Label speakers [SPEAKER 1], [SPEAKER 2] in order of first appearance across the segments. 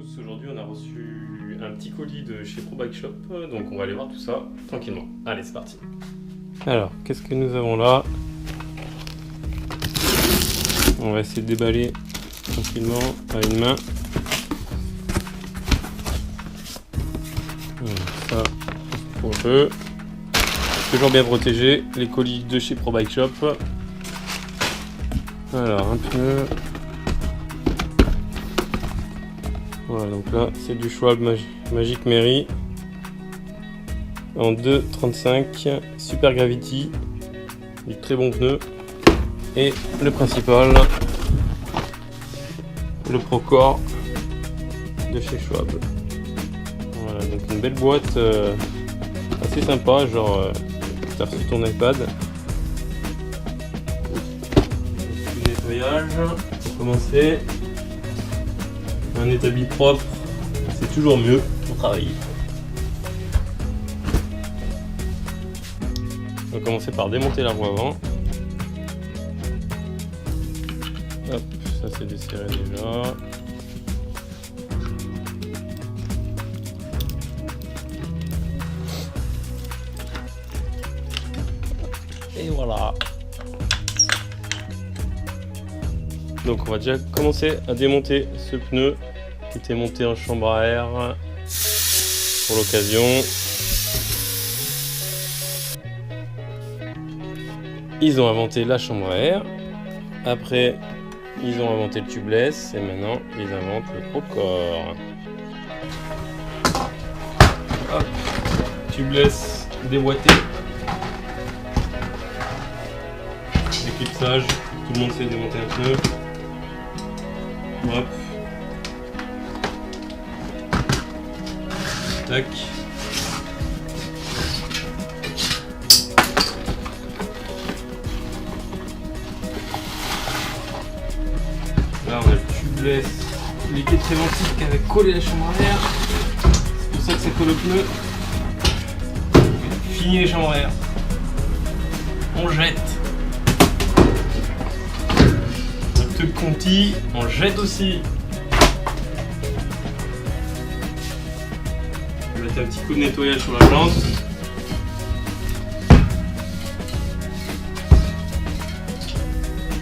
[SPEAKER 1] tous, aujourd'hui on a reçu un petit colis de chez Pro Bike Shop, donc on va aller voir tout ça tranquillement. Allez, c'est parti. Alors, qu'est-ce que nous avons là? On va essayer de déballer tranquillement à une main. Ça, pour le feu. Toujours bien protégé, les colis de chez Pro Bike Shop. Alors, un pneu. Voilà, donc là c'est du Schwalbe Magic Mary en 2,35 Super Gravity, du très bon pneu. Et le principal, le Procore de chez Schwalbe. Voilà, donc une belle boîte assez sympa, genre t'as reçu ton iPad. Petit nettoyage pour commencer. Un établi propre, c'est toujours mieux pour travailler. On va commencer par démonter la roue avant. Hop, ça c'est desserré déjà. Et voilà. Donc on va déjà commencer à démonter ce pneu qui était monté en chambre à air pour l'occasion. Ils ont inventé la chambre à air, après ils ont inventé le tubeless et maintenant ils inventent le Procore. Hop, tubeless déboîté. Déclipsage, tout le monde sait démonter un pneu. Hop. Tac. Là on a le tubeless liquide préventif qui avait collé la chambre à air. C'est pour ça que ça colle au pneu. Fini les chambres à air. On jette. Le tube Conti, on jette aussi. On va mettre un petit coup de nettoyage sur la jante.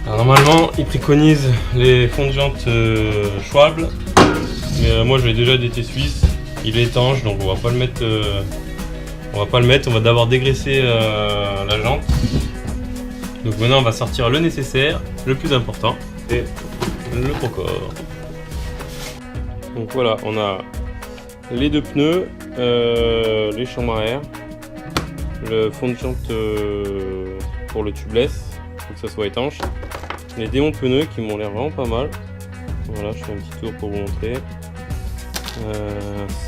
[SPEAKER 1] Alors normalement, ils préconisent les fonds de jante Schwalbe, mais moi je l'ai déjà d'été suisse. Il est étanche, donc on va pas le mettre. On va d'abord dégraisser la jante. Donc maintenant, on va sortir le nécessaire, le plus important, et le Procore. Donc voilà, on a les deux pneus, les chambres à air, le fond de jante pour le tubeless, pour que ça soit étanche, les démonts de pneus qui m'ont l'air vraiment pas mal. Voilà, je fais un petit tour pour vous montrer.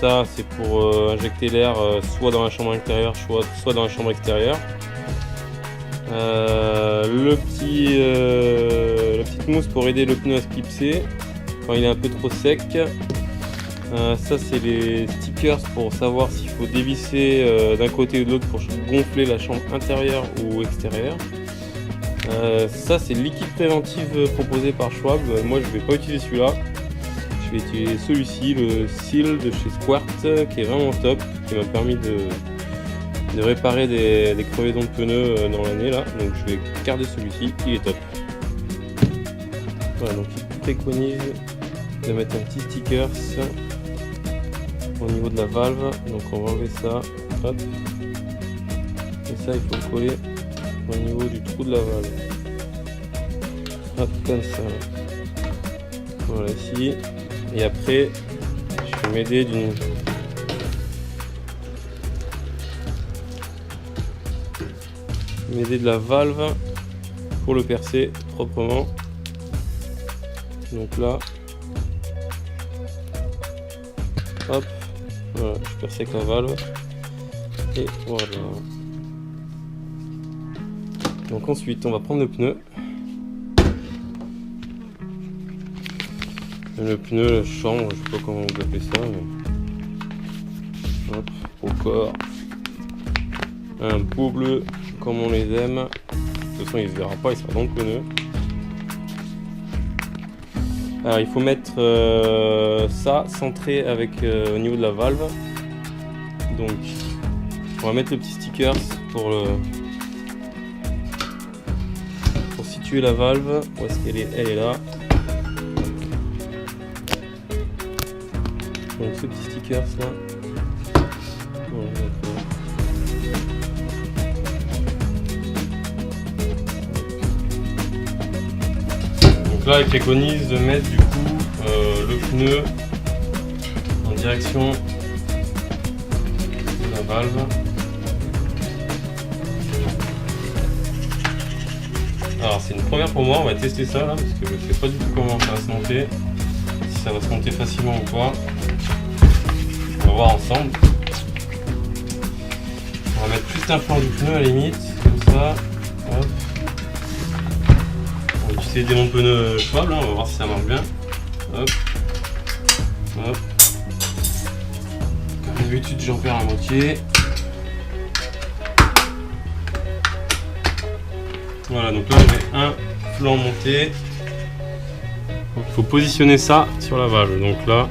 [SPEAKER 1] Ça c'est pour injecter l'air soit dans la chambre intérieure, soit dans la chambre extérieure. La petite mousse pour aider le pneu à se clipser quand il est un peu trop sec. Ça c'est les stickers pour savoir s'il faut dévisser d'un côté ou de l'autre pour gonfler la chambre intérieure ou extérieure. Ça c'est le liquide préventif proposé par Schwalbe. Moi je vais pas utiliser celui-là, je vais utiliser celui-ci, le Seal de chez Squirt, qui est vraiment top, qui m'a permis de réparer des crevaisons de pneus dans l'année là, donc je vais garder celui-ci, il est top. Voilà, donc il préconise de mettre un petit sticker au niveau de la valve, donc on va enlever ça, hop, et ça il faut le coller au niveau du trou de la valve, hop, comme ça, voilà ici, et après je vais m'aider de la valve pour le percer proprement. Donc là, hop, voilà, je perce avec la valve et voilà. Donc ensuite on va prendre le pneu, la chambre, je sais pas comment vous appelez ça, mais hop, au corps, un pot bleu comme on les aime. De toute façon il se verra pas, il sera dans le pneu. Alors il faut mettre ça centré avec au niveau de la valve. Donc on va mettre le petit sticker pour situer la valve. Où est-ce qu'elle est? Elle est là. Donc ce petit sticker là. Voilà, d'accord. Donc là, il préconise de mettre du coup le pneu en direction de la valve. Alors c'est une première pour moi, on va tester ça là, parce que je ne sais pas du tout comment ça va se monter, si ça va se monter facilement ou pas. On va voir ensemble. On va mettre juste un flanc du pneu à la limite, comme ça. Hop. On va utiliser des monts pneus Schwab, on va voir si ça marche bien. Hop. Hop. Comme d'habitude, j'en perds la moitié. Voilà, donc là j'ai un flanc monté. Donc, il faut positionner ça sur la valve. Donc là,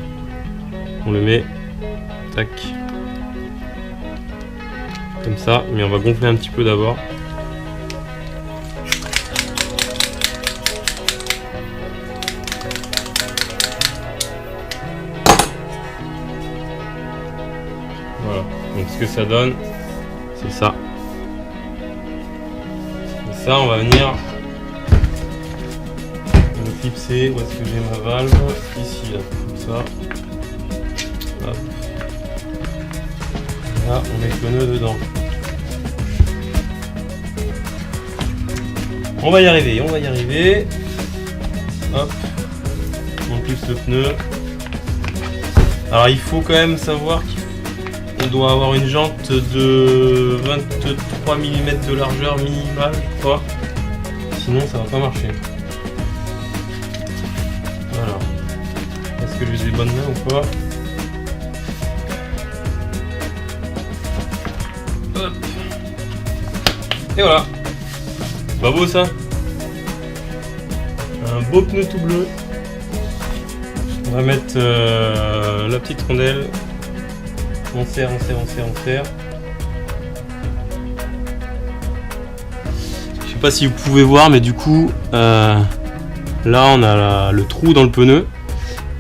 [SPEAKER 1] on le met, tac, comme ça, mais on va gonfler un petit peu d'abord. Voilà, donc ce que ça donne, c'est ça. Ça, on va venir le clipser. Où est-ce que j'ai ma valve? Ici, là, comme ça. Hop. Là, on met le pneu dedans. On va y arriver, on va y arriver. Hop. On clipse le pneu. Alors, il faut quand même savoir qu'on doit avoir une jante de 23 mm de largeur minimale, je crois. Sinon, ça va pas marcher. Alors, est-ce que j'ai des bonnes mains ou pas? Hop. Et voilà. Pas beau ça? Un beau pneu tout bleu. On va mettre la petite rondelle. On serre, on serre, on serre, on serre. Je sais pas si vous pouvez voir, mais du coup, là on a le trou dans le pneu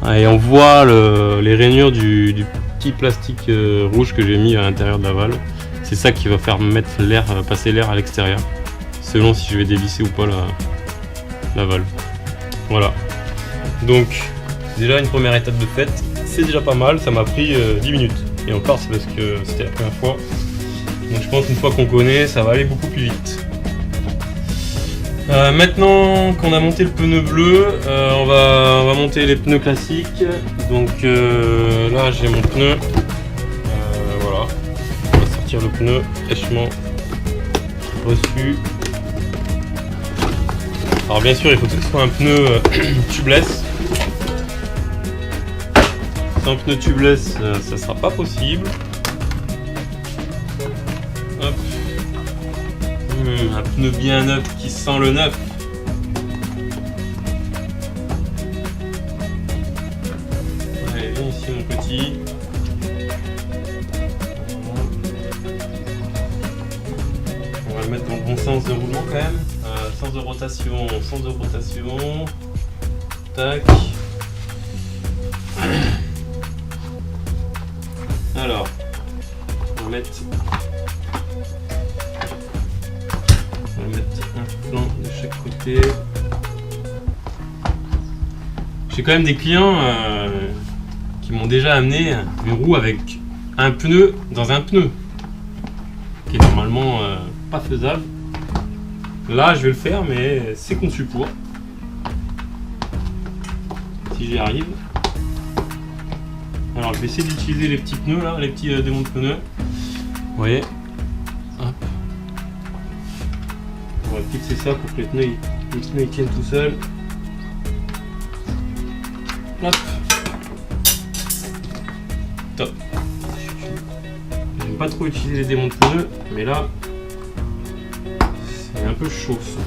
[SPEAKER 1] et on voit les rainures du petit plastique rouge que j'ai mis à l'intérieur de la valve. C'est ça qui va faire mettre l'air, passer l'air à l'extérieur, selon si je vais dévisser ou pas la valve. Voilà. Donc déjà une première étape de fait, c'est déjà pas mal. Ça m'a pris 10 minutes. Et encore, c'est parce que c'était la première fois. Donc je pense qu'une fois qu'on connaît, ça va aller beaucoup plus vite. Maintenant qu'on a monté le pneu bleu, on va monter les pneus classiques. Donc là, j'ai mon pneu. Voilà. On va sortir le pneu fraîchement reçu. Alors bien sûr, il faut que ce soit un pneu tubeless. Un pneu tubeless, ça sera pas possible. Hop. Un pneu bien neuf qui sent le neuf. Allez, viens ici mon petit. On va le mettre dans le bon sens de roulement quand même. Sens de rotation, sens de rotation. Tac. Alors, on va mettre un flanc de chaque côté. J'ai quand même des clients qui m'ont déjà amené une roue avec un pneu dans un pneu, qui est normalement pas faisable. Là, je vais le faire, mais c'est conçu pour. Si j'y arrive. Alors je vais essayer d'utiliser les petits pneus là, les petits démonts de pneus. Vous voyez. Hop. On va fixer ça pour que les pneus ils tiennent tout seuls. Hop. Top. J'aime pas trop utiliser les démonts de pneus, mais là c'est un peu chaud ça.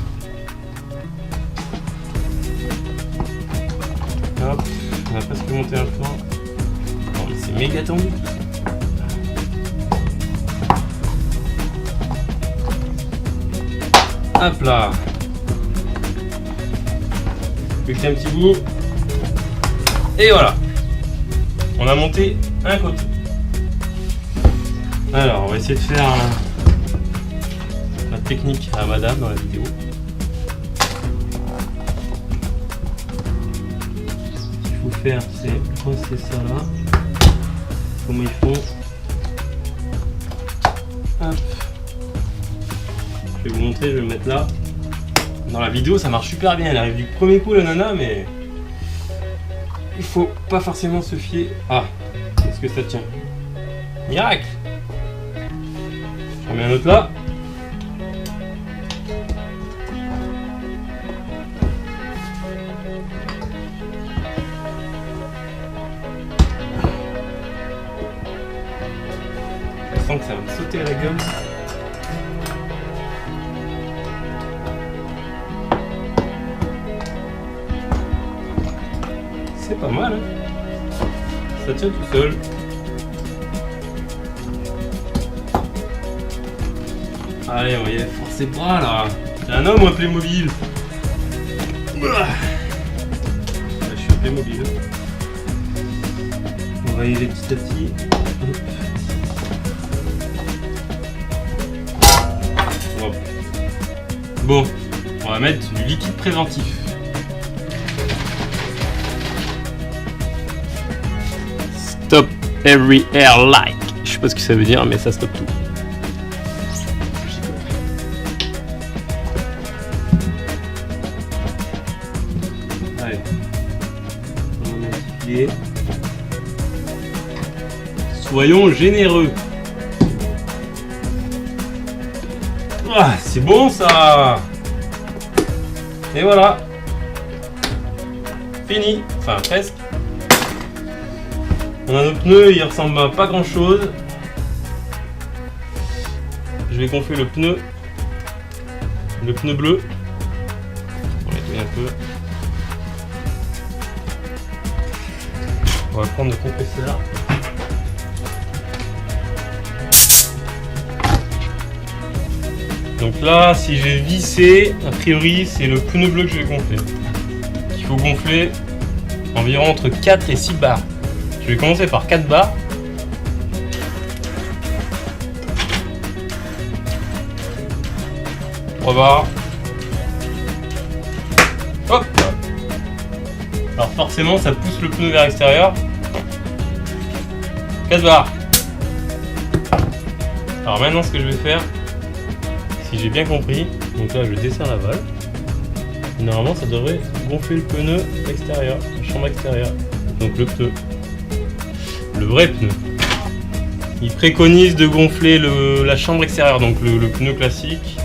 [SPEAKER 1] Hop, on a presque monté un flanc. Oh, mais c'est méga tendu. Hop là. Plus qu'un petit bout. Et voilà. On a monté un côté. Alors, on va essayer de faire la technique à madame dans la vidéo. Ce qu'il faut faire, c'est crosser ça là. Comment ils font. Hop. Je vais vous montrer, je vais le mettre là. Dans la vidéo, ça marche super bien. Elle arrive du premier coup, la nana, mais il faut pas forcément se fier. Ah, est-ce que ça tient? Miracle! J'en mets un autre là. Je sens que ça va me sauter à la gueule. C'est pas mal, hein. Ça tient tout seul. Allez, on va y aller, forcez le bras là. T'es un homme ou un Playmobil? Là, je suis un Playmobil. On va y aller petit à petit. Hop. Bon, on va mettre du liquide préventif. Stop every air like. Je sais pas ce que ça veut dire, mais ça stoppe tout. Allez, on va multiplier. Soyons généreux. Ah, c'est bon ça. Et voilà. Fini. Enfin presque. On a nos pneus, il ressemble à pas grand chose. Je vais gonfler le pneu bleu. On va nettoyer un peu. On va prendre le compresseur. Donc là, si j'ai vissé, a priori, c'est le pneu bleu que je vais gonfler. Il faut gonfler environ entre 4 et 6 barres. Je vais commencer par 4 barres. On va voir. Hop. Alors forcément ça pousse le pneu vers l'extérieur. 4 barres. Alors maintenant ce que je vais faire, si j'ai bien compris, donc là je desserre la valve. Normalement ça devrait gonfler le pneu extérieur, la chambre extérieure. Donc le pneu. Le vrai pneu. Il préconise de gonfler la chambre extérieure, donc le pneu classique.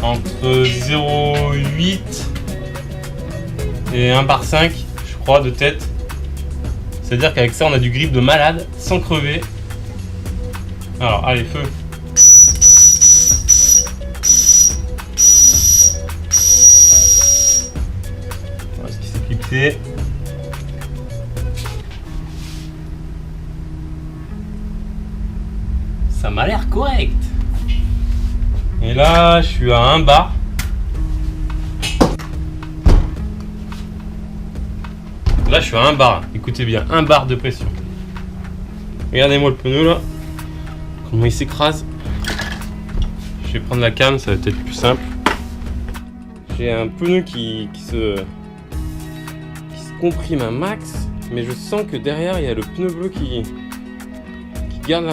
[SPEAKER 1] Entre 0,8 et 1 bar 5, je crois, de tête. C'est-à-dire qu'avec ça, on a du grip de malade, sans crever. Alors, allez, feu. Voilà ce qui s'est clipsé. Ça m'a l'air correct. Et là, je suis à 1 bar. Là, je suis à 1 bar. Écoutez bien, 1 bar de pression. Regardez-moi le pneu là. Comment il s'écrase. Je vais prendre la cam, ça va être plus simple. J'ai un pneu qui se comprime un max. Mais je sens que derrière, il y a le pneu bleu qui garde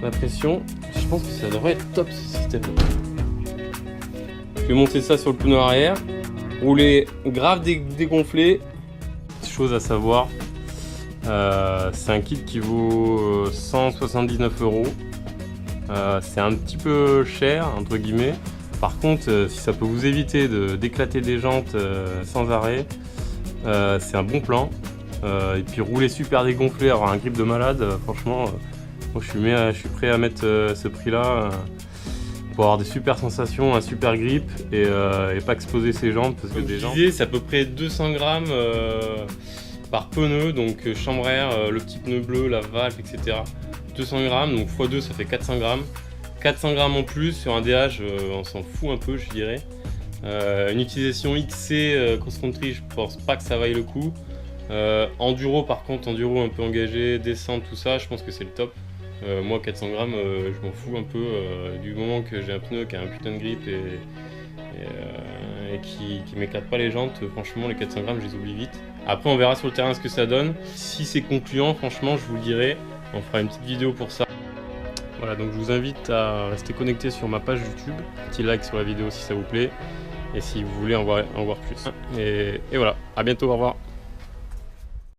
[SPEAKER 1] la pression. Je pense que ça devrait être top ce système. Je vais monter ça sur le pneu arrière, rouler grave dégonflé. Chose à savoir, c'est un kit qui vaut 179 €. C'est un petit peu cher entre guillemets. Par contre, si ça peut vous éviter d'éclater des jantes sans arrêt, c'est un bon plan. Et puis rouler super dégonflé, avoir un grip de malade, franchement. Moi, je suis prêt à mettre ce prix-là pour avoir des super sensations, un super grip et pas exploser ses jambes parce que des jambes. C'est à peu près 200 grammes par pneu, donc chambre à air, le petit pneu bleu, la valve, etc. 200 grammes, donc x2 ça fait 400 grammes. 400 grammes en plus sur un DH, on s'en fout un peu, je dirais. Une utilisation XC cross-country, je pense pas que ça vaille le coup. Enduro par contre, enduro un peu engagé, descente, tout ça, je pense que c'est le top. Moi 400 grammes, je m'en fous un peu du moment que j'ai un pneu qui a un putain de grip et qui m'éclate pas les jantes. Franchement les 400 grammes je les oublie vite. Après on verra sur le terrain ce que ça donne. Si c'est concluant, franchement je vous le dirai, on fera une petite vidéo pour ça. Voilà, donc je vous invite à rester connecté sur ma page YouTube, petit like sur la vidéo si ça vous plaît et si vous voulez en voir plus. Et voilà, à bientôt, au revoir.